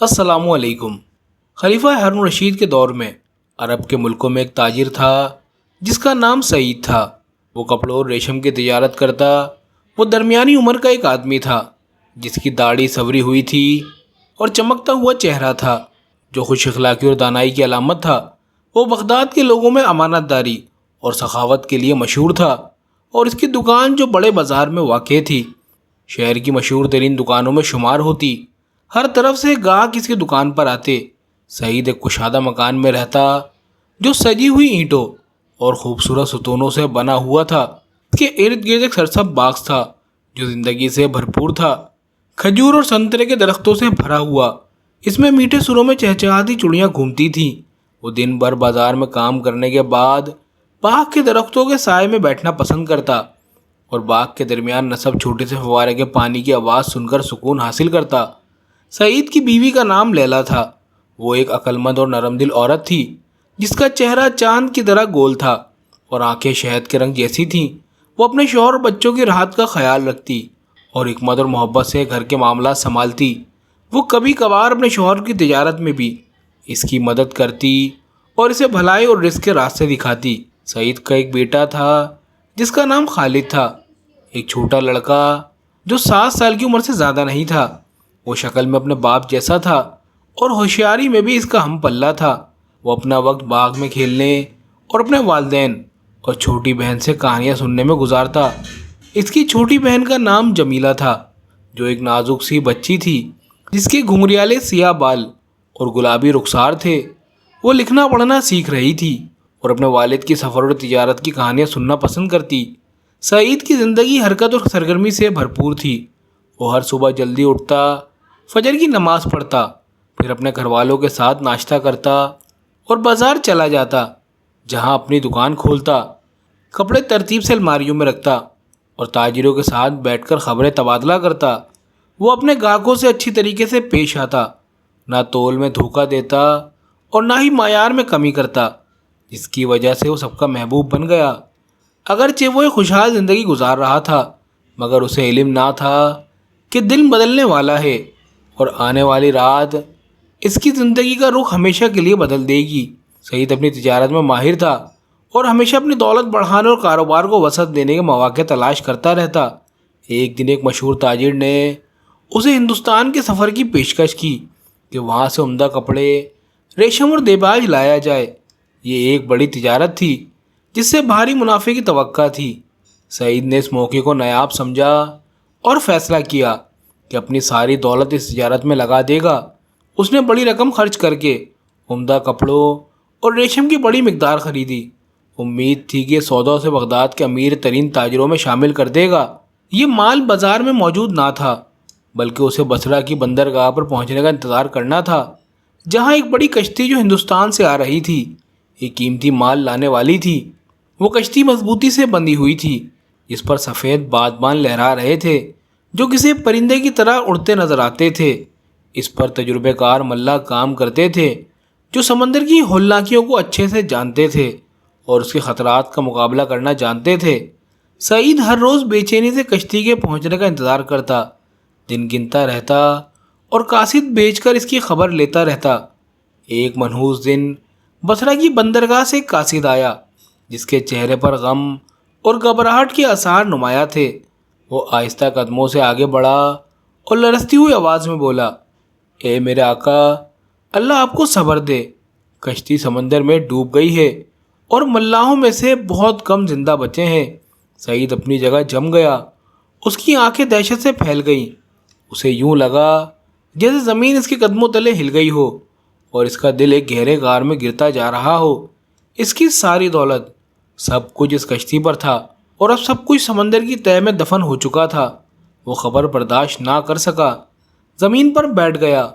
السلام علیکم۔ خلیفہ ہارون الرشید کے دور میں عرب کے ملکوں میں ایک تاجر تھا جس کا نام سعید تھا۔ وہ کپڑوں اور ریشم کی تجارت کرتا۔ وہ درمیانی عمر کا ایک آدمی تھا جس کی داڑھی سنوری ہوئی تھی اور چمکتا ہوا چہرہ تھا جو خوش اخلاقی اور دانائی کی علامت تھا۔ وہ بغداد کے لوگوں میں امانت داری اور سخاوت کے لیے مشہور تھا، اور اس کی دکان جو بڑے بازار میں واقع تھی شہر کی مشہور ترین دکانوں میں شمار ہوتی۔ ہر طرف سے گاہک اس کی دکان پر آتے۔ سعید ایک کشادہ مکان میں رہتا جو سجی ہوئی اینٹوں اور خوبصورت ستونوں سے بنا ہوا تھا۔ اس کے ارد گرد ایک سرسبز باغ تھا جو زندگی سے بھرپور تھا، کھجور اور سنترے کے درختوں سے بھرا ہوا۔ اس میں میٹھے سروں میں چہچہاتی چڑیاں گھومتی تھیں۔ وہ دن بھر بازار میں کام کرنے کے بعد باغ کے درختوں کے سائے میں بیٹھنا پسند کرتا اور باغ کے درمیان نصب چھوٹے سے فوارے کے پانی کی آواز سن کر سکون حاصل کرتا۔ سعید کی بیوی کا نام لیلا تھا۔ وہ ایک عقلمند اور نرم دل عورت تھی جس کا چہرہ چاند کی طرح گول تھا اور آنکھیں شہد کے رنگ جیسی تھیں۔ وہ اپنے شوہر اور بچوں کی راحت کا خیال رکھتی اور حکمت اور محبت سے گھر کے معاملات سنبھالتی۔ وہ کبھی کبھار اپنے شوہر کی تجارت میں بھی اس کی مدد کرتی اور اسے بھلائی اور رزق کے راستے دکھاتی۔ سعید کا ایک بیٹا تھا جس کا نام خالد تھا، ایک چھوٹا لڑکا جو 7 سال کی عمر سے زیادہ نہیں تھا۔ وہ شکل میں اپنے باپ جیسا تھا اور ہوشیاری میں بھی اس کا ہم پلہ تھا۔ وہ اپنا وقت باغ میں کھیلنے اور اپنے والدین اور چھوٹی بہن سے کہانیاں سننے میں گزارتا۔ اس کی چھوٹی بہن کا نام جمیلہ تھا جو ایک نازک سی بچی تھی جس کے گھنگریالے سیاہ بال اور گلابی رخسار تھے۔ وہ لکھنا پڑھنا سیکھ رہی تھی اور اپنے والد کی سفر اور تجارت کی کہانیاں سننا پسند کرتی۔ سعید کی زندگی حرکت اور سرگرمی سے بھرپور تھی۔ وہ ہر صبح جلدی اٹھتا، فجر کی نماز پڑھتا، پھر اپنے گھر والوں کے ساتھ ناشتہ کرتا اور بازار چلا جاتا جہاں اپنی دکان کھولتا، کپڑے ترتیب سے الماریوں میں رکھتا اور تاجروں کے ساتھ بیٹھ کر خبریں تبادلہ کرتا۔ وہ اپنے گاہکوں سے اچھی طریقے سے پیش آتا، نہ تول میں دھوکہ دیتا اور نہ ہی معیار میں کمی کرتا، جس کی وجہ سے وہ سب کا محبوب بن گیا۔ اگرچہ وہ ایک خوشحال زندگی گزار رہا تھا مگر اسے علم نہ تھا کہ دن بدلنے والا ہے اور آنے والی رات اس کی زندگی کا رخ ہمیشہ کے لیے بدل دے گی۔ سعید اپنی تجارت میں ماہر تھا اور ہمیشہ اپنی دولت بڑھانے اور کاروبار کو وسعت دینے کے مواقع تلاش کرتا رہتا۔ ایک دن ایک مشہور تاجر نے اسے ہندوستان کے سفر کی پیشکش کی کہ وہاں سے عمدہ کپڑے، ریشم اور دیباج لایا جائے۔ یہ ایک بڑی تجارت تھی جس سے بھاری منافع کی توقع تھی۔ سعید نے اس موقع کو نایاب سمجھا اور فیصلہ کیا کہ اپنی ساری دولت اس تجارت میں لگا دے گا۔ اس نے بڑی رقم خرچ کر کے عمدہ کپڑوں اور ریشم کی بڑی مقدار خریدی۔ امید تھی کہ سودا سے بغداد کے امیر ترین تاجروں میں شامل کر دے گا۔ یہ مال بازار میں موجود نہ تھا بلکہ اسے بصرہ کی بندرگاہ پر پہنچنے کا انتظار کرنا تھا، جہاں ایک بڑی کشتی جو ہندوستان سے آ رہی تھی ایک قیمتی مال لانے والی تھی۔ وہ کشتی مضبوطی سے بندھی ہوئی تھی جس پر سفید بادبان لہرا رہے تھے جو کسی پرندے کی طرح اڑتے نظر آتے تھے۔ اس پر تجربے کار ملاح کام کرتے تھے جو سمندر کی ہولناکیوں کو اچھے سے جانتے تھے اور اس کے خطرات کا مقابلہ کرنا جانتے تھے۔ سعید ہر روز بے چینی سے کشتی کے پہنچنے کا انتظار کرتا، دن گنتا رہتا اور قاصد بھیج کر اس کی خبر لیتا رہتا۔ ایک منحوس دن بصرہ کی بندرگاہ سے ایک قاصد آیا جس کے چہرے پر غم اور گھبراہٹ کے آثار نمایاں تھے۔ وہ آہستہ قدموں سے آگے بڑھا اور لرزتی ہوئی آواز میں بولا، اے میرے آقا، اللہ آپ کو صبر دے۔ کشتی سمندر میں ڈوب گئی ہے اور ملاحوں میں سے بہت کم زندہ بچے ہیں۔ سعید اپنی جگہ جم گیا۔ اس کی آنکھیں دہشت سے پھیل گئیں۔ اسے یوں لگا جیسے زمین اس کے قدموں تلے ہل گئی ہو اور اس کا دل ایک گہرے غار میں گرتا جا رہا ہو۔ اس کی ساری دولت، سب کچھ اس کشتی پر تھا اور اب سب کچھ سمندر کی تہہ میں دفن ہو چکا تھا۔ وہ خبر برداشت نہ کر سکا، زمین پر بیٹھ گیا۔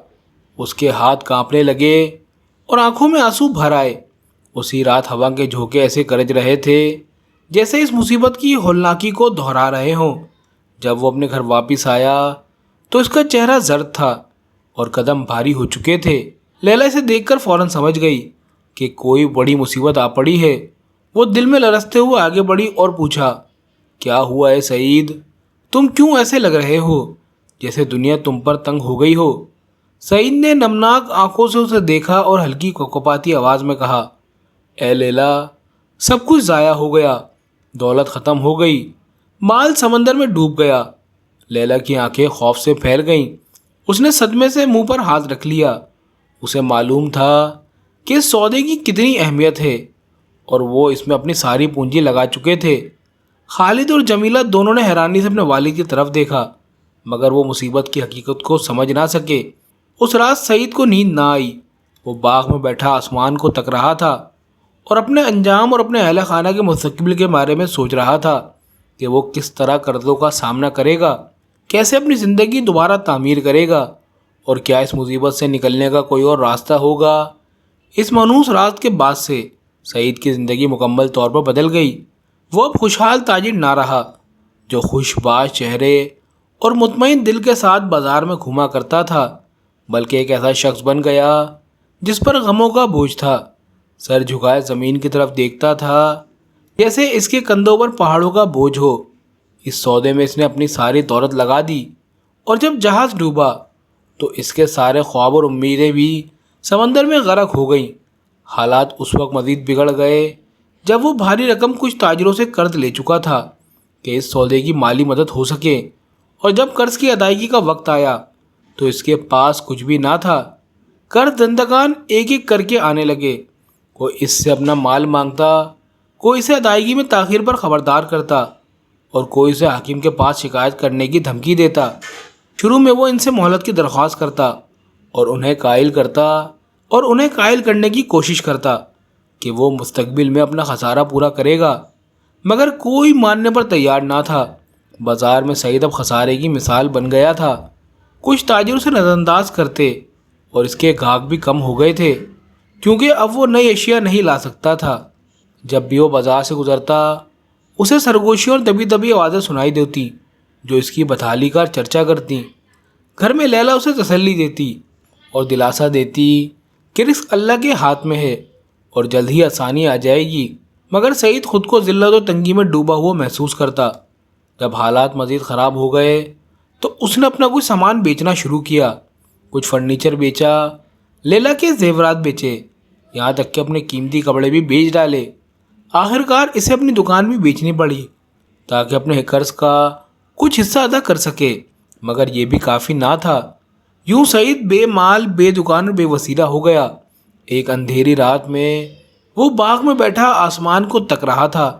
اس کے ہاتھ کانپنے لگے اور آنکھوں میں آنسو بھر آئے۔ اسی رات ہوا کے جھونکے ایسے گرج رہے تھے جیسے اس مصیبت کی ہولناکی کو دہرا رہے ہوں۔ جب وہ اپنے گھر واپس آیا تو اس کا چہرہ زرد تھا اور قدم بھاری ہو چکے تھے۔ لیلا اسے دیکھ کر فوراً سمجھ گئی کہ کوئی بڑی مصیبت آ پڑی ہے۔ وہ دل میں لرزتے ہوئے آگے بڑھی اور پوچھا، کیا ہوا ہے سعید؟ تم کیوں ایسے لگ رہے ہو جیسے دنیا تم پر تنگ ہو گئی ہو؟ سعید نے نمناک آنکھوں سے اسے دیکھا اور ہلکی کپکپاتی آواز میں کہا، اے لیلا، سب کچھ ضائع ہو گیا، دولت ختم ہو گئی، مال سمندر میں ڈوب گیا۔ لیلا کی آنکھیں خوف سے پھیل گئیں۔ اس نے صدمے سے منہ پر ہاتھ رکھ لیا۔ اسے معلوم تھا کہ اس سودے کی کتنی اہمیت ہے اور وہ اس میں اپنی ساری پونجی لگا چکے تھے۔ خالد اور جمیلہ دونوں نے حیرانی سے اپنے والد کی طرف دیکھا، مگر وہ مصیبت کی حقیقت کو سمجھ نہ سکے۔ اس رات سعید کو نیند نہ آئی۔ وہ باغ میں بیٹھا آسمان کو تک رہا تھا اور اپنے انجام اور اپنے اہل خانہ کے مستقبل کے بارے میں سوچ رہا تھا کہ وہ کس طرح قرضوں کا سامنا کرے گا، کیسے اپنی زندگی دوبارہ تعمیر کرے گا، اور کیا اس مصیبت سے نکلنے کا کوئی اور راستہ ہوگا۔ اس مانوس رات کے بعد سے سعید کی زندگی مکمل طور پر بدل گئی۔ وہ اب خوشحال تاجر نہ رہا جو خوش باش چہرے اور مطمئن دل کے ساتھ بازار میں گھوما کرتا تھا، بلکہ ایک ایسا شخص بن گیا جس پر غموں کا بوجھ تھا۔ سر جھکائے زمین کی طرف دیکھتا تھا جیسے اس کے کندھوں پر پہاڑوں کا بوجھ ہو۔ اس سودے میں اس نے اپنی ساری دولت لگا دی، اور جب جہاز ڈوبا تو اس کے سارے خواب اور امیدیں بھی سمندر میں غرق ہو گئیں۔ حالات اس وقت مزید بگڑ گئے جب وہ بھاری رقم کچھ تاجروں سے قرض لے چکا تھا کہ اس سودے کی مالی مدد ہو سکے، اور جب قرض کی ادائیگی کا وقت آیا تو اس کے پاس کچھ بھی نہ تھا۔ قرض دندگان ایک ایک کر کے آنے لگے، کوئی اس سے اپنا مال مانگتا، کوئی اسے ادائیگی میں تاخیر پر خبردار کرتا، اور کوئی اسے حاکم کے پاس شکایت کرنے کی دھمکی دیتا۔ شروع میں وہ ان سے مہلت کی درخواست کرتا اور انہیں قائل کرنے کی کوشش کرتا کہ وہ مستقبل میں اپنا خسارہ پورا کرے گا، مگر کوئی ماننے پر تیار نہ تھا۔ بازار میں سعید اب خسارے کی مثال بن گیا تھا۔ کچھ تاجر اسے نظر انداز کرتے اور اس کے گاہک بھی کم ہو گئے تھے، کیونکہ اب وہ نئی اشیاء نہیں لا سکتا تھا۔ جب بھی وہ بازار سے گزرتا اسے سرگوشی اور دبی دبی آوازیں سنائی دیتی جو اس کی بتحالی کا چرچا کرتی۔ گھر میں لیلا اسے تسلی دیتی اور دلاسا دیتی کہ رزق اللہ کے ہاتھ میں ہے اور جلد ہی آسانی آ جائے گی، مگر سعید خود کو ذلت و تنگی میں ڈوبا ہوا محسوس کرتا۔ جب حالات مزید خراب ہو گئے تو اس نے اپنا کچھ سامان بیچنا شروع کیا۔ کچھ فرنیچر بیچا، لیلا کے زیورات بیچے، یہاں تک کہ اپنے قیمتی کپڑے بھی بیچ ڈالے۔ آخرکار اسے اپنی دکان بھی بیچنی پڑی تاکہ اپنے قرض کا کچھ حصہ ادا کر سکے، مگر یہ بھی کافی نہ تھا۔ یوں سعید بے مال، بے دکان اور بے وسیلہ ہو گیا۔ ایک اندھیری رات میں وہ باغ میں بیٹھا آسمان کو تک رہا تھا۔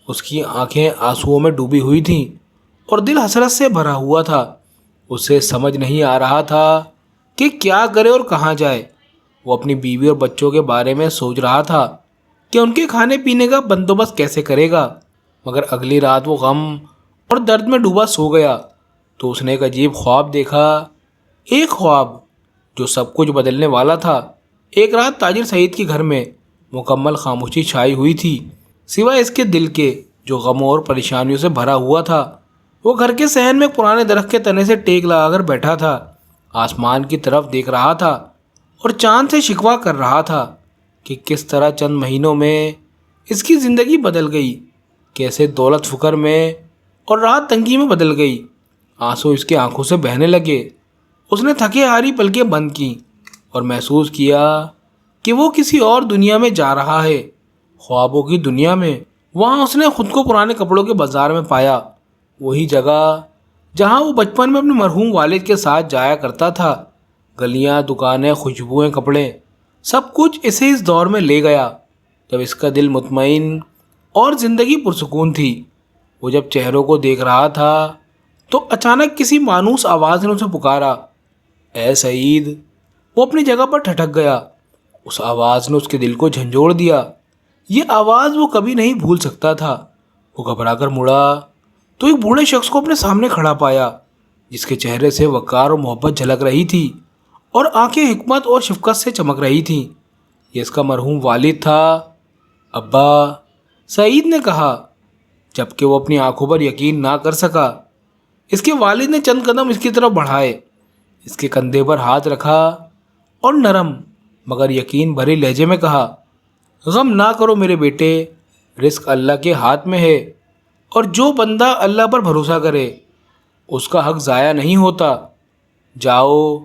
اس کی آنکھیں آنسوؤں میں ڈوبی ہوئی تھیں اور دل حسرت سے بھرا ہوا تھا۔ اسے سمجھ نہیں آ رہا تھا کہ کیا کرے اور کہاں جائے۔ وہ اپنی بیوی اور بچوں کے بارے میں سوچ رہا تھا کہ ان کے کھانے پینے کا بندوبست کیسے کرے گا، مگر اگلی رات وہ غم اور درد میں ڈوبا سو گیا تو اس نے ایک عجیب خواب دیکھا، ایک خواب جو سب کچھ بدلنے والا تھا۔ ایک رات تاجر سعید کے گھر میں مکمل خاموشی چھائی ہوئی تھی، سوائے اس کے دل کے جو غموں اور پریشانیوں سے بھرا ہوا تھا۔ وہ گھر کے صحن میں ایک پرانے درخت کے تنے سے ٹیک لگا کر بیٹھا تھا، آسمان کی طرف دیکھ رہا تھا اور چاند سے شکوہ کر رہا تھا کہ کس طرح چند مہینوں میں اس کی زندگی بدل گئی، کیسے دولت فقر میں اور راحت تنگی میں بدل گئی۔ آنسو اس کے آنکھوں سے بہنے لگے۔ اس نے تھکے ہاری پلکیں بند کیں اور محسوس کیا کہ وہ کسی اور دنیا میں جا رہا ہے، خوابوں کی دنیا میں۔ وہاں اس نے خود کو پرانے کپڑوں کے بازار میں پایا، وہی جگہ جہاں وہ بچپن میں اپنے مرحوم والد کے ساتھ جایا کرتا تھا۔ گلیاں، دکانیں، خوشبوئیں، کپڑے، سب کچھ اسے اس دور میں لے گیا جب اس کا دل مطمئن اور زندگی پرسکون تھی۔ وہ جب چہروں کو دیکھ رہا تھا تو اچانک کسی مانوس آواز نے اسے پکارا، اے سعید! وہ اپنی جگہ پر ٹھٹک گیا۔ اس آواز نے اس کے دل کو جھنجھوڑ دیا۔ یہ آواز وہ کبھی نہیں بھول سکتا تھا۔ وہ گھبرا کر مڑا تو ایک بوڑھے شخص کو اپنے سامنے کھڑا پایا جس کے چہرے سے وقار اور محبت جھلک رہی تھی اور آنکھیں حکمت اور شفقت سے چمک رہی تھیں۔ یہ اس کا مرحوم والد تھا۔ ابا، سعید نے کہا، جبکہ وہ اپنی آنکھوں پر یقین نہ کر سکا۔ اس کے والد نے چند قدم اس کی طرف بڑھائے، اس کے کندھے پر ہاتھ رکھا اور نرم مگر یقین بھرے لہجے میں کہا، غم نہ کرو میرے بیٹے، رزق اللہ کے ہاتھ میں ہے، اور جو بندہ اللہ پر بھروسہ کرے اس کا حق ضائع نہیں ہوتا۔ جاؤ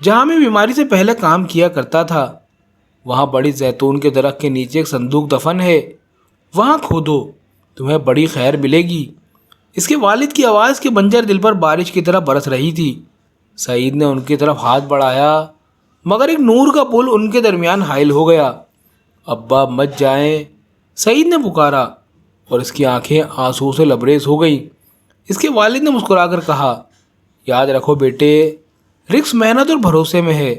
جہاں میں بیماری سے پہلے کام کیا کرتا تھا، وہاں بڑی زیتون کے درخت کے نیچے ایک صندوق دفن ہے، وہاں کھودو، تمہیں بڑی خیر ملے گی۔ اس کے والد کی آواز کے بنجر دل پر بارش کی طرح برس رہی تھی۔ سعید نے ان کی طرف ہاتھ بڑھایا، مگر ایک نور کا پل ان کے درمیان حائل ہو گیا۔ ابا مت جائیں، سعید نے پکارا، اور اس کی آنکھیں آنسو سے لبریز ہو گئیں۔ اس کے والد نے مسکرا کر کہا، یاد رکھو بیٹے، رزق محنت اور بھروسے میں ہے،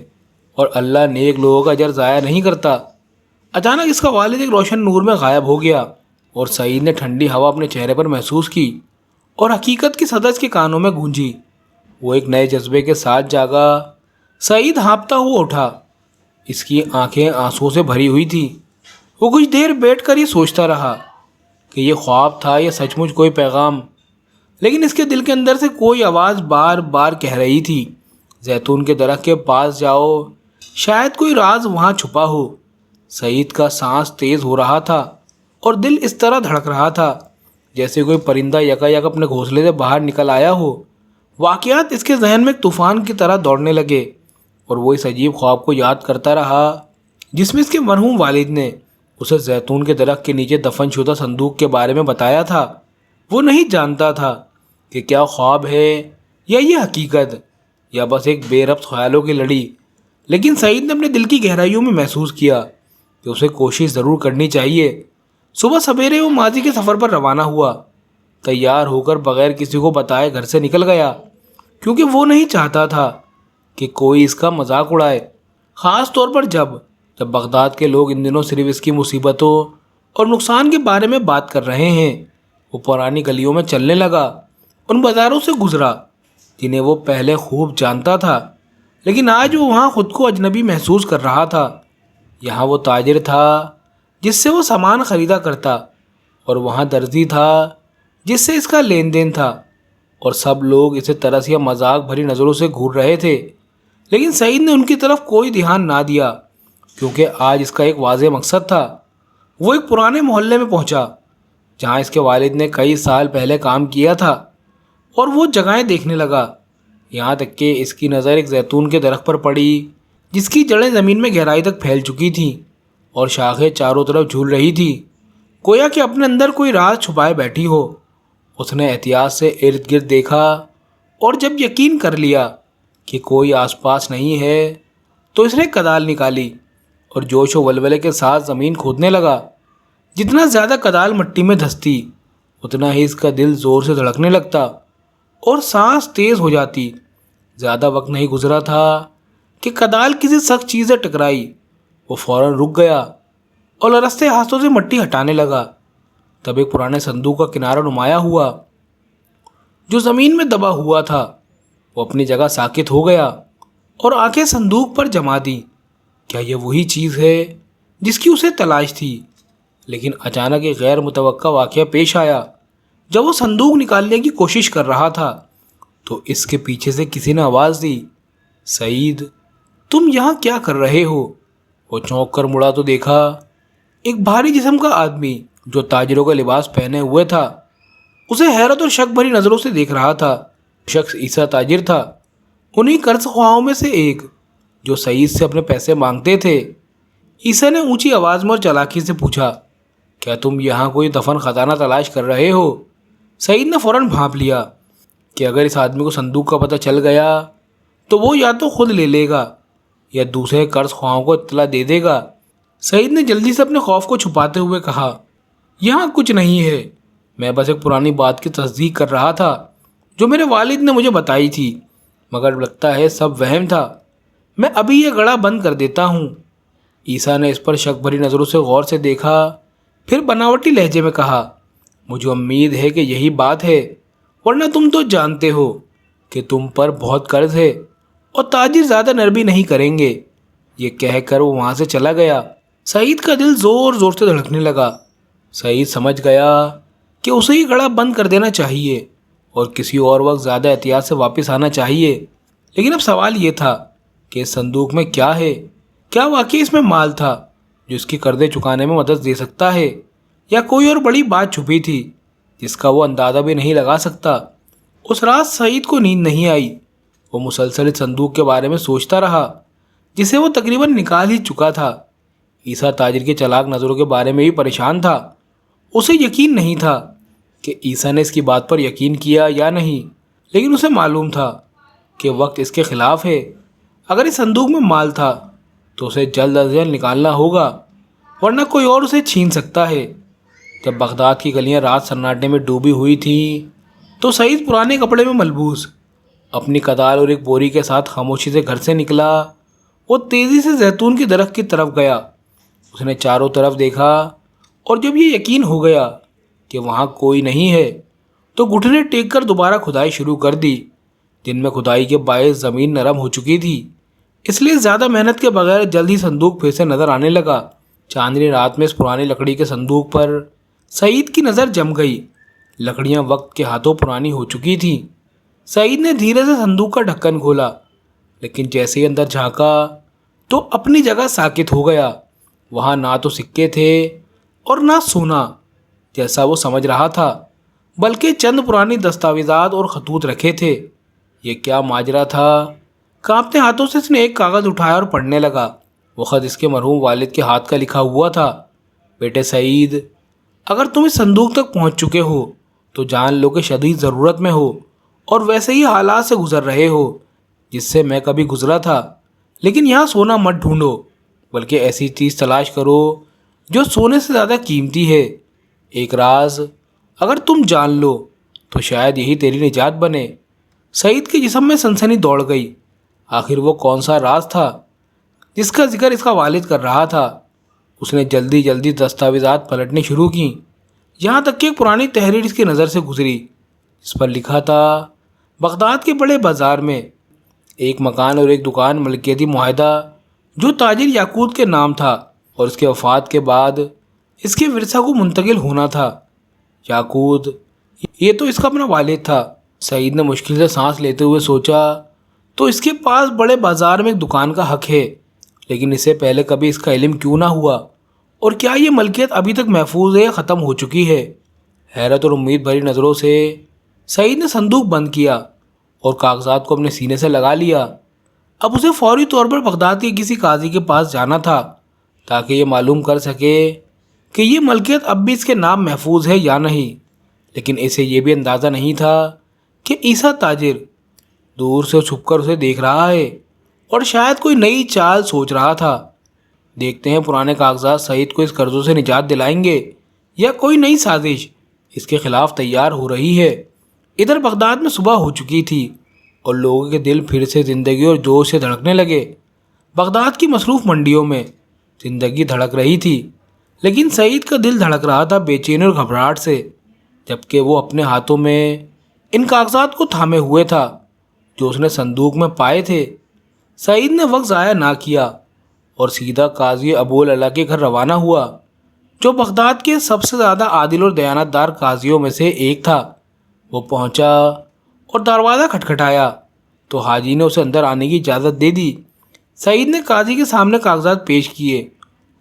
اور اللہ نیک لوگوں کا اجر ضائع نہیں کرتا۔ اچانک اس کا والد ایک روشن نور میں غائب ہو گیا، اور سعید نے ٹھنڈی ہوا اپنے چہرے پر محسوس کی، اور حقیقت کی صدا اس کے کانوں میں گونجی۔ وہ ایک نئے جذبے کے ساتھ جاگا۔ سعید ہانپتا ہوا اٹھا، اس کی آنکھیں آنسوؤں سے بھری ہوئی تھی۔ وہ کچھ دیر بیٹھ کر یہ سوچتا رہا کہ یہ خواب تھا یا سچ مچ کوئی پیغام، لیکن اس کے دل کے اندر سے کوئی آواز بار بار کہہ رہی تھی، زیتون کے درخت کے پاس جاؤ، شاید کوئی راز وہاں چھپا ہو۔ سعید کا سانس تیز ہو رہا تھا، اور دل اس طرح دھڑک رہا تھا جیسے کوئی پرندہ یکا یک اپنے گھونسلے سے باہر نکل آیا ہو۔ واقعات اس کے ذہن میں ایک طوفان کی طرح دوڑنے لگے، اور وہ اس عجیب خواب کو یاد کرتا رہا جس میں اس کے مرحوم والد نے اسے زیتون کے درخت کے نیچے دفن شدہ صندوق کے بارے میں بتایا تھا۔ وہ نہیں جانتا تھا کہ کیا خواب ہے یا یہ حقیقت، یا بس ایک بے ربط خیالوں کی لڑی، لیکن سعید نے اپنے دل کی گہرائیوں میں محسوس کیا کہ اسے کوشش ضرور کرنی چاہیے۔ صبح سویرے وہ ماضی کے سفر پر روانہ ہوا، تیار ہو کر بغیر کسی کو بتائے گھر سے نکل گیا، کیونکہ وہ نہیں چاہتا تھا کہ کوئی اس کا مذاق اڑائے، خاص طور پر جب بغداد کے لوگ ان دنوں صرف اس کی مصیبتوں اور نقصان کے بارے میں بات کر رہے ہیں۔ وہ پرانی گلیوں میں چلنے لگا، ان بازاروں سے گزرا جنہیں وہ پہلے خوب جانتا تھا، لیکن آج وہ وہاں خود کو اجنبی محسوس کر رہا تھا۔ یہاں وہ تاجر تھا جس سے وہ سامان خریدا کرتا، اور وہاں درزی تھا جس سے اس کا لین دین تھا، اور سب لوگ اسے ترس یا مذاق بھری نظروں سے گھور رہے تھے، لیکن سعید نے ان کی طرف کوئی دھیان نہ دیا، کیونکہ آج اس کا ایک واضح مقصد تھا۔ وہ ایک پرانے محلے میں پہنچا جہاں اس کے والد نے کئی سال پہلے کام کیا تھا، اور وہ جگہیں دیکھنے لگا، یہاں تک کہ اس کی نظر ایک زیتون کے درخت پر پڑی جس کی جڑیں زمین میں گہرائی تک پھیل چکی تھیں، اور شاخیں چاروں طرف جھول رہی تھی، گویا کہ اپنے اندر کوئی راز چھپائے بیٹھی ہو۔ اس نے احتیاط سے ارد گرد دیکھا، اور جب یقین کر لیا کہ کوئی آس پاس نہیں ہے تو اس نے کدال نکالی اور جوش و ولولے کے ساتھ زمین کھودنے لگا۔ جتنا زیادہ کدال مٹی میں دھستی، اتنا ہی اس کا دل زور سے دھڑکنے لگتا اور سانس تیز ہو جاتی۔ زیادہ وقت نہیں گزرا تھا کہ کدال کسی سخت چیز سے ٹکرائی۔ وہ فوراً رک گیا اور لرزتے ہاتھوں سے مٹی ہٹانے لگا۔ تب ایک پرانے صندوق کا کنارہ نمایاں ہوا جو زمین میں دبا ہوا تھا۔ وہ اپنی جگہ ساکت ہو گیا اور آنکھیں صندوق پر جما دیں۔ کیا یہ وہی چیز ہے جس کی اسے تلاش تھی؟ لیکن اچانک ایک غیر متوقع واقعہ پیش آیا۔ جب وہ صندوق نکالنے کی کوشش کر رہا تھا تو اس کے پیچھے سے کسی نے آواز دی، سعید، تم یہاں کیا کر رہے ہو؟ وہ چونک کر مڑا تو دیکھا ایک بھاری جسم کا آدمی جو تاجروں کا لباس پہنے ہوئے تھا اسے حیرت اور شک بھری نظروں سے دیکھ رہا تھا۔ شخص عیسیٰ تاجر تھا، انہیں قرض خواہوں میں سے ایک جو سعید سے اپنے پیسے مانگتے تھے۔ عیسیٰ نے اونچی آواز میں اور چالاکی سے پوچھا، کیا تم یہاں کوئی دفن خزانہ تلاش کر رہے ہو؟ سعید نے فوراً بھانپ لیا کہ اگر اس آدمی کو صندوق کا پتہ چل گیا تو وہ یا تو خود لے لے گا یا دوسرے قرض خواہوں کو اطلاع دے دے گا۔ سعید نے جلدی سے اپنے خوف کو چھپاتے ہوئے کہا، یہاں کچھ نہیں ہے، میں بس ایک پرانی بات کی تصدیق کر رہا تھا جو میرے والد نے مجھے بتائی تھی، مگر لگتا ہے سب وہم تھا، میں ابھی یہ گڑھا بند کر دیتا ہوں۔ عیسیٰ نے اس پر شک بھری نظروں سے غور سے دیکھا، پھر بناوٹی لہجے میں کہا، مجھے امید ہے کہ یہی بات ہے، ورنہ تم تو جانتے ہو کہ تم پر بہت قرض ہے اور تاجر زیادہ نرمی نہیں کریں گے۔ یہ کہہ کر وہ وہاں سے چلا گیا۔ سعید کا دل زور زور سے دھڑکنے لگا۔ سعید سمجھ گیا کہ اسے یہ گڑھا بند کر دینا چاہیے اور کسی اور وقت زیادہ احتیاط سے واپس آنا چاہیے، لیکن اب سوال یہ تھا کہ اس صندوق میں کیا ہے؟ کیا واقعی اس میں مال تھا جو اس کی قرضیں چکانے میں مدد دے سکتا ہے، یا کوئی اور بڑی بات چھپی تھی جس کا وہ اندازہ بھی نہیں لگا سکتا؟ اس رات سعید کو نیند نہیں آئی۔ وہ مسلسل اس صندوق کے بارے میں سوچتا رہا جسے وہ تقریباً نکال ہی چکا تھا۔ عیسیٰ تاجر کے چالاک نظروں کے بارے میں بھی پریشان تھا۔ اسے یقین نہیں تھا کہ عیسیٰ نے اس کی بات پر یقین کیا یا نہیں، لیکن اسے معلوم تھا کہ وقت اس کے خلاف ہے۔ اگر اس صندوق میں مال تھا تو اسے جلد از جلد نکالنا ہوگا، ورنہ کوئی اور اسے چھین سکتا ہے۔ جب بغداد کی گلیاں رات سناٹے میں ڈوبی ہوئی تھیں تو سعید پرانے کپڑے میں ملبوس اپنی کدال اور ایک بوری کے ساتھ خاموشی سے گھر سے نکلا۔ وہ تیزی سے زیتون کے درخت کی طرف گیا۔ اس نے چاروں طرف دیکھا اور جب یہ یقین ہو گیا کہ وہاں کوئی نہیں ہے تو گھٹنے ٹیک کر دوبارہ کھدائی شروع کر دی۔ دن میں کھدائی کے باعث زمین نرم ہو چکی تھی، اس لیے زیادہ محنت کے بغیر جلد ہی صندوق پھر سے نظر آنے لگا۔ چاندنی رات میں اس پرانی لکڑی کے صندوق پر سعید کی نظر جم گئی۔ لکڑیاں وقت کے ہاتھوں پرانی ہو چکی تھیں۔ سعید نے دھیرے سے صندوق کا ڈھکن کھولا، لیکن جیسے ہی اندر جھانکا تو اپنی جگہ ساکت ہو گیا۔ وہاں نہ تو سکے تھے اور نہ سونا جیسا وہ سمجھ رہا تھا، بلکہ چند پرانی دستاویزات اور خطوط رکھے تھے۔ یہ کیا ماجرا تھا؟ کانپتے ہاتھوں سے اس نے ایک کاغذ اٹھایا اور پڑھنے لگا۔ وہ خط اس کے مرحوم والد کے ہاتھ کا لکھا ہوا تھا۔ بیٹے سعید، اگر تم اس صندوق تک پہنچ چکے ہو تو جان لو کہ شدید ضرورت میں ہو اور ویسے ہی حالات سے گزر رہے ہو جس سے میں کبھی گزرا تھا۔ لیکن یہاں سونا مت ڈھونڈو، بلکہ ایسی چیز تلاش کرو جو سونے سے زیادہ قیمتی ہے۔ ایک راز اگر تم جان لو تو شاید یہی تیری نجات بنے۔ سعید کے جسم میں سنسنی دوڑ گئی۔ آخر وہ کون سا راز تھا جس کا ذکر اس کا والد کر رہا تھا؟ اس نے جلدی دستاویزات پلٹنے شروع کیں، یہاں تک کہ ایک پرانی تحریر اس کی نظر سے گزری۔ اس پر لکھا تھا، بغداد کے بڑے بازار میں ایک مکان اور ایک دکان ملکیتی معاہدہ جو تاجر یاقوت کے نام تھا اور اس کے وفات کے بعد اس کے ورثہ کو منتقل ہونا تھا۔ یاقوت، یہ تو اس کا اپنا والد تھا۔ سعید نے مشکل سے سانس لیتے ہوئے سوچا، تو اس کے پاس بڑے بازار میں ایک دکان کا حق ہے، لیکن اسے پہلے کبھی اس کا علم کیوں نہ ہوا؟ اور کیا یہ ملکیت ابھی تک محفوظ ہے یا ختم ہو چکی ہے؟ حیرت اور امید بھری نظروں سے سعید نے صندوق بند کیا اور کاغذات کو اپنے سینے سے لگا لیا۔ اب اسے فوری طور پر بغداد کے کسی قاضی کے پاس جانا تھا تاکہ یہ معلوم کر سکے کہ یہ ملکیت اب بھی اس کے نام محفوظ ہے یا نہیں۔ لیکن اسے یہ بھی اندازہ نہیں تھا کہ عیسیٰ تاجر دور سے چھپ کر اسے دیکھ رہا ہے اور شاید کوئی نئی چال سوچ رہا تھا۔ دیکھتے ہیں پرانے کاغذات سعید کو اس قرضوں سے نجات دلائیں گے یا کوئی نئی سازش اس کے خلاف تیار ہو رہی ہے۔ ادھر بغداد میں صبح ہو چکی تھی اور لوگوں کے دل پھر سے زندگی اور جوش سے دھڑکنے لگے۔ بغداد کی مصروف منڈیوں میں زندگی دھڑک رہی تھی، لیکن سعید کا دل دھڑک رہا تھا بے چینی اور گھبراہٹ سے، جبکہ وہ اپنے ہاتھوں میں ان کاغذات کو تھامے ہوئے تھا جو اس نے صندوق میں پائے تھے۔ سعید نے وقت ضائع نہ کیا اور سیدھا قاضی ابو العلا کے گھر روانہ ہوا، جو بغداد کے سب سے زیادہ عادل اور دیانتدار قاضیوں میں سے ایک تھا۔ وہ پہنچا اور دروازہ کھٹکھٹایا تو حاجی نے اسے اندر آنے کی اجازت دے دی۔ سعید نے قاضی کے سامنے کاغذات پیش کیے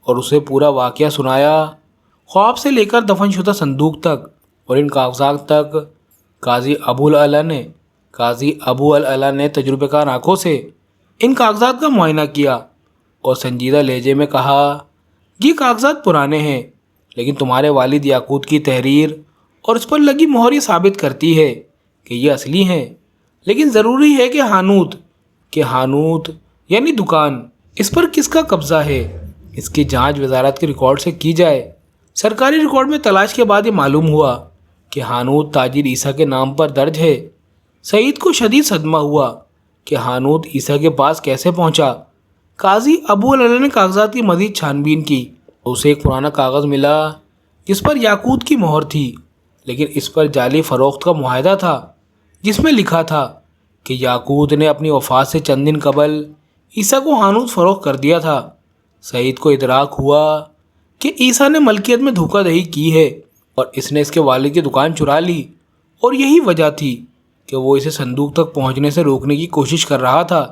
اور اسے پورا واقعہ سنایا، خواب سے لے کر دفن شدہ صندوق تک اور ان کاغذات تک۔ قاضی ابو العلا نے تجربہ کار آنکھوں سے ان کاغذات کا معائنہ کیا اور سنجیدہ لہجے میں کہا، یہ کاغذات پرانے ہیں، لیکن تمہارے والد یاقوت کی تحریر اور اس پر لگی مہر یہ ثابت کرتی ہے کہ یہ اصلی ہیں۔ لیکن ضروری ہے کہ حانوت یعنی دکان، اس پر کس کا قبضہ ہے، اس کی جانچ وزارت کے ریکارڈ سے کی جائے۔ سرکاری ریکارڈ میں تلاش کے بعد یہ معلوم ہوا کہ حانوت تاجر عیسیٰ کے نام پر درج ہے۔ سعید کو شدید صدمہ ہوا کہ حانوت عیسیٰ کے پاس کیسے پہنچا۔ قاضی ابو العلا نے کاغذات کی مزید چھان بین کی۔ اسے ایک پرانا کاغذ ملا جس پر یاقوت کی مہر تھی، لیکن اس پر جعلی فروخت کا معاہدہ تھا جس میں لکھا تھا کہ یاقوت نے اپنی وفات سے چند دن قبل عیسیٰ کو حانوت فروخت کر دیا تھا۔ سعید کو ادراک ہوا کہ عیسیٰ نے ملکیت میں دھوکہ دہی کی ہے اور اس نے اس کے والد کی دکان چرا لی، اور یہی وجہ تھی کہ وہ اسے صندوق تک پہنچنے سے روکنے کی کوشش کر رہا تھا۔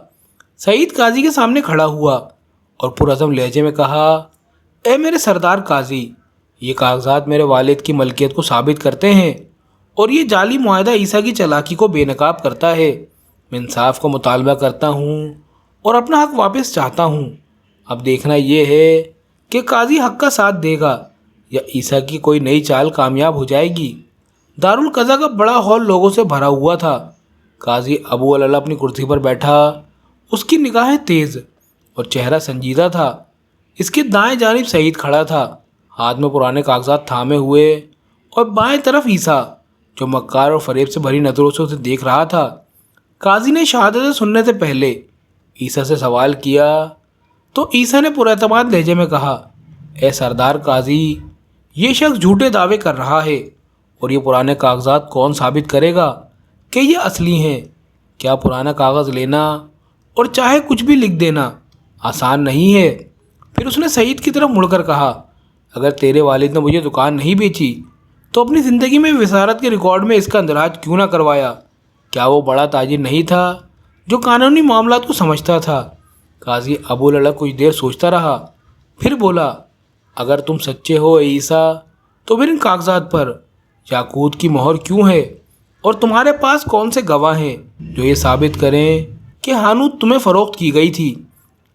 سعید قاضی کے سامنے کھڑا ہوا اور پرعزم لہجے میں کہا، اے میرے سردار قاضی، یہ کاغذات میرے والد کی ملکیت کو ثابت کرتے ہیں اور یہ جعلی معاہدہ عیسیٰ کی چالاکی کو بے نقاب کرتا ہے۔ میں انصاف کا مطالبہ کرتا ہوں اور اپنا حق واپس چاہتا ہوں۔ اب دیکھنا یہ ہے کہ قاضی حق کا ساتھ دے گا یا عیسیٰ کی کوئی نئی چال کامیاب ہو جائے گی۔ دارالقضا کا بڑا ہال لوگوں سے بھرا ہوا تھا۔ قاضی ابو العلا اپنی کرسی پر بیٹھا، اس کی نگاہیں تیز اور چہرہ سنجیدہ تھا۔ اس کے دائیں جانب سعید کھڑا تھا، ہاتھ میں پرانے کاغذات تھامے ہوئے، اور بائیں طرف عیسیٰ جو مکار اور فریب سے بھری نظروں سے اسے دیکھ رہا تھا۔ قاضی نے شہادتیں سننے سے پہلے عیسیٰ سے سوال کیا تو عیسیٰ نے پراعتماد لہجے میں کہا، اے سردار قاضی، یہ شخص جھوٹے دعوے کر رہا ہے، اور یہ پرانے کاغذات کون ثابت کرے گا کہ یہ اصلی ہیں؟ کیا پرانا کاغذ لینا اور چاہے کچھ بھی لکھ دینا آسان نہیں ہے؟ پھر اس نے سعید کی طرف مڑ کر کہا، اگر تیرے والد نے مجھے دکان نہیں بیچی تو اپنی زندگی میں وزارت کے ریکارڈ میں اس کا اندراج کیوں نہ کروایا؟ کیا وہ بڑا تاجر نہیں تھا جو قانونی معاملات کو سمجھتا تھا؟ قاضی ابو العلا کچھ دیر سوچتا رہا، پھر بولا، اگر تم سچے ہو اے عیسیٰ تو پھر ان کاغذات پر یاقوت کی مہر کیوں ہے؟ اور تمہارے پاس کون سے گواہ ہیں جو یہ ثابت کریں کہ حانوت تمہیں فروخت کی گئی تھی؟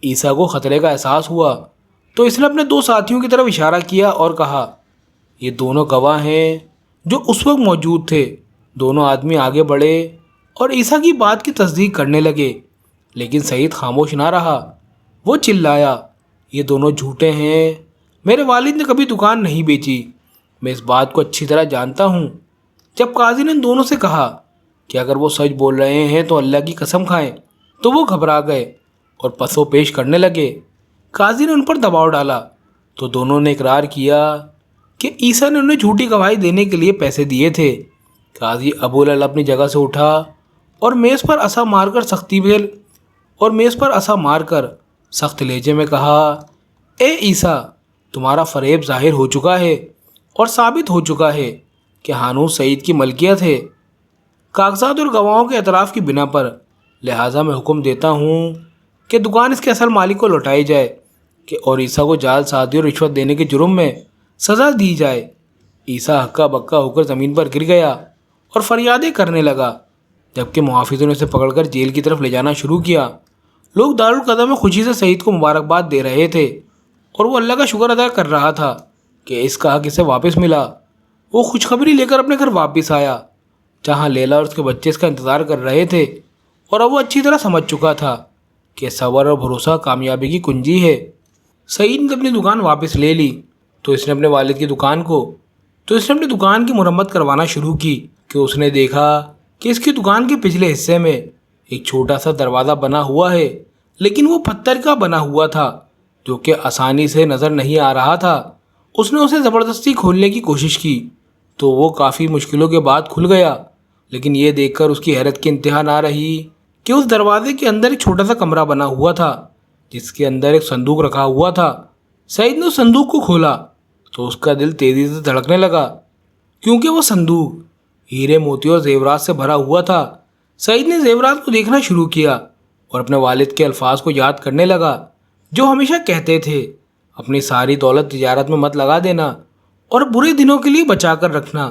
عیسیٰ کو خطرے کا احساس ہوا تو اس نے اپنے دو ساتھیوں کی طرف اشارہ کیا اور کہا، یہ دونوں گواہ ہیں جو اس وقت موجود تھے۔ دونوں آدمی آگے بڑھے اور عیسیٰ کی بات کی تصدیق کرنے لگے، لیکن سعید خاموش نہ رہا۔ وہ چلایا، یہ دونوں جھوٹے ہیں، میرے والد نے کبھی دکان نہیں بیچی، میں اس بات کو اچھی طرح جانتا ہوں۔ جب قاضی نے ان دونوں سے کہا کہ اگر وہ سچ بول رہے ہیں تو اللہ کی قسم کھائیں، تو وہ گھبرا گئے اور پسو پیش کرنے لگے۔ قاضی نے ان پر دباؤ ڈالا تو دونوں نے اقرار کیا کہ عیسیٰ نے انہیں جھوٹی گواہی دینے کے لیے پیسے دیے تھے۔ قاضی ابو العلا اپنی جگہ سے اٹھا اور میز پر عصا مار کر سخت لہجے میں کہا، اے عیسیٰ، تمہارا فریب ظاہر ہو چکا ہے اور ثابت ہو چکا ہے کہ حانوت سعید کی ملکیت ہے، کاغذات اور گواہوں کے اعتراف کی بنا پر۔ لہٰذا میں حکم دیتا ہوں کہ دکان اس کے اصل مالک کو لوٹائی جائے اور عیسیٰ کو جعل سازی اور رشوت دینے کے جرم میں سزا دی جائے۔ عیسیٰ ہکا بکا ہو کر زمین پر گر گیا اور فریادیں کرنے لگا، جبکہ محافظوں نے اسے پکڑ کر جیل کی طرف لے جانا شروع کیا۔ لوگ دارالقضا میں خوشی سے سعید کو مبارکباد دے رہے تھے اور وہ اللہ کا شکر ادا کر رہا تھا کہ اس کا حق اسے واپس ملا۔ وہ خوشخبری لے کر اپنے گھر واپس آیا، جہاں لیلا اور اس کے بچے اس کا انتظار کر رہے تھے، اور اب وہ اچھی طرح سمجھ چکا تھا کہ صبر اور بھروسہ کامیابی کی کنجی ہے۔ سعید نے اپنی دکان واپس لے لی تو اس نے اپنے والد کی دکان کی مرمت کروانا شروع کی کہ اس نے دیکھا کہ اس کی دکان کے پچھلے حصے میں ایک چھوٹا سا دروازہ بنا ہوا ہے، لیکن وہ پتھر کا بنا ہوا تھا جو کہ آسانی سے نظر نہیں آ رہا تھا۔ اس نے اسے زبردستی کھولنے کی کوشش کی تو وہ کافی مشکلوں کے بعد کھل گیا، لیکن یہ دیکھ کر اس کی حیرت کی انتہا نہ رہی کہ اس دروازے کے اندر ایک چھوٹا سا کمرہ بنا ہوا تھا جس کے اندر ایک صندوق رکھا ہوا تھا۔ سعید نے اس صندوق کو کھولا تو اس کا دل تیزی سے دھڑکنے لگا، کیونکہ وہ صندوق ہیرے موتی اور زیورات سے بھرا ہوا تھا۔ سعید نے زیورات کو دیکھنا شروع کیا اور اپنے والد کے الفاظ کو یاد کرنے لگا جو ہمیشہ کہتے تھے، اپنی ساری دولت تجارت میں مت لگا دینا اور برے دنوں کے لیے بچا کر رکھنا۔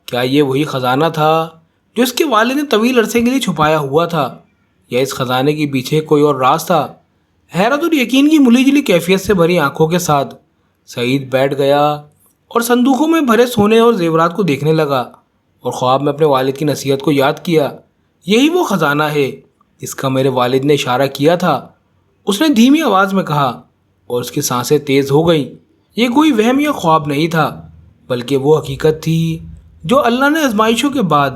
کیا یہ وہی خزانہ تھا جو اس کے والد نے طویل عرصے کے لیے چھپایا ہوا تھا، یا اس خزانے کے پیچھے کوئی اور راز تھا؟ حیرت اور یقین کی ملی جلی کیفیت سے بھری آنکھوں کے ساتھ سعید بیٹھ گیا اور صندوقوں میں بھرے سونے اور زیورات کو دیکھنے لگا، اور خواب میں اپنے والد کی نصیحت کو یاد کیا۔ یہی وہ خزانہ ہے جس کا میرے والد نے اشارہ کیا تھا، اس نے دھیمی آواز میں کہا، اور اس کی سانسیں تیز ہو گئیں۔ یہ کوئی وہم یا خواب نہیں تھا، بلکہ وہ حقیقت تھی جو اللہ نے آزمائشوں کے بعد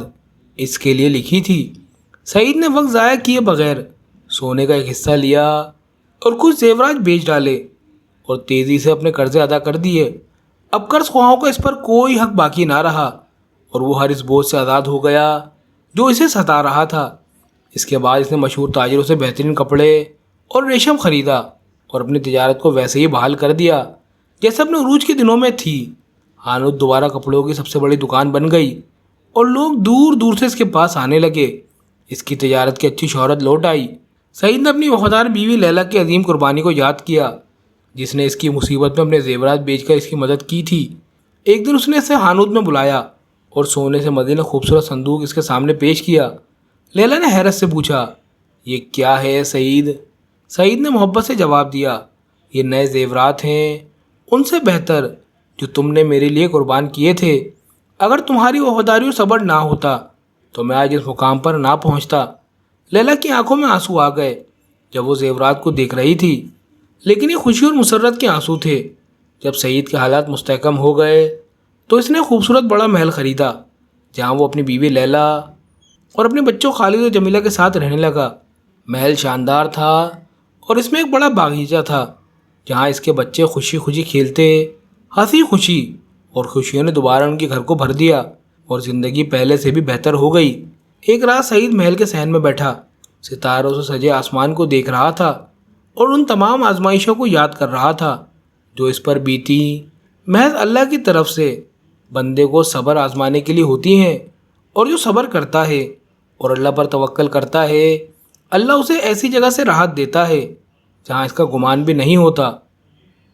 اس کے لیے لکھی تھی۔ سعید نے وقت ضائع کیے بغیر سونے کا ایک حصہ لیا اور کچھ زیورات بیچ ڈالے اور تیزی سے اپنے قرضے ادا کر دیے۔ اب قرض خواہوں کا اس پر کوئی حق باقی نہ رہا اور وہ ہر اس بوجھ سے آزاد ہو گیا جو اسے ستا رہا تھا۔ اس کے بعد اس نے مشہور تاجروں سے بہترین کپڑے اور ریشم خریدا اور اپنی تجارت کو ویسے ہی بحال کر دیا جیسے اپنے عروج کے دنوں میں تھی۔ حانوت دوبارہ کپڑوں کی سب سے بڑی دکان بن گئی اور لوگ دور دور سے اس کے پاس آنے لگے۔ اس کی تجارت کی اچھی شہرت لوٹ آئی۔ سعید نے اپنی وفادار بیوی لیلا کی عظیم قربانی کو یاد کیا، جس نے اس کی مصیبت میں اپنے زیورات بیچ کر اس کی مدد کی تھی۔ ایک دن اس نے اسے حانوت میں بلایا اور سونے سے مزین خوبصورت صندوق اس کے سامنے پیش کیا لیلا نے حیرت سے پوچھا، یہ کیا ہے سعید؟ سعید نے محبت سے جواب دیا، یہ نئے زیورات ہیں، ان سے بہتر جو تم نے میرے لیے قربان کیے تھے۔ اگر تمہاری وفاداری اور صبر نہ ہوتا تو میں آج اس مقام پر نہ پہنچتا۔ لیلا کی آنکھوں میں آنسو آ گئے جب وہ زیورات کو دیکھ رہی تھی، لیکن یہ خوشی اور مسرت کے آنسو تھے۔ جب سعید کے حالات مستحکم ہو گئے تو اس نے خوبصورت بڑا محل خریدا جہاں وہ اپنی بیوی لیلا اور اپنے بچوں خالد اور جمیلہ کے ساتھ رہنے لگا۔ محل شاندار تھا اور اس میں ایک بڑا باغیچہ تھا جہاں اس کے بچے خوشی خوشی کھیلتے، ہنسی خوشی، اور خوشیوں نے دوبارہ ان کے گھر کو بھر دیا اور زندگی پہلے سے بھی بہتر ہو گئی۔ ایک رات سعید محل کے صحن میں بیٹھا ستاروں سے سجے آسمان کو دیکھ رہا تھا اور ان تمام آزمائشوں کو یاد کر رہا تھا جو اس پر بیتی، محض اللہ کی طرف سے بندے کو صبر آزمانے کے لیے ہوتی ہیں، اور جو صبر کرتا ہے اور اللہ پر توکل کرتا ہے، اللہ اسے ایسی جگہ سے راحت دیتا ہے جہاں اس کا گمان بھی نہیں ہوتا۔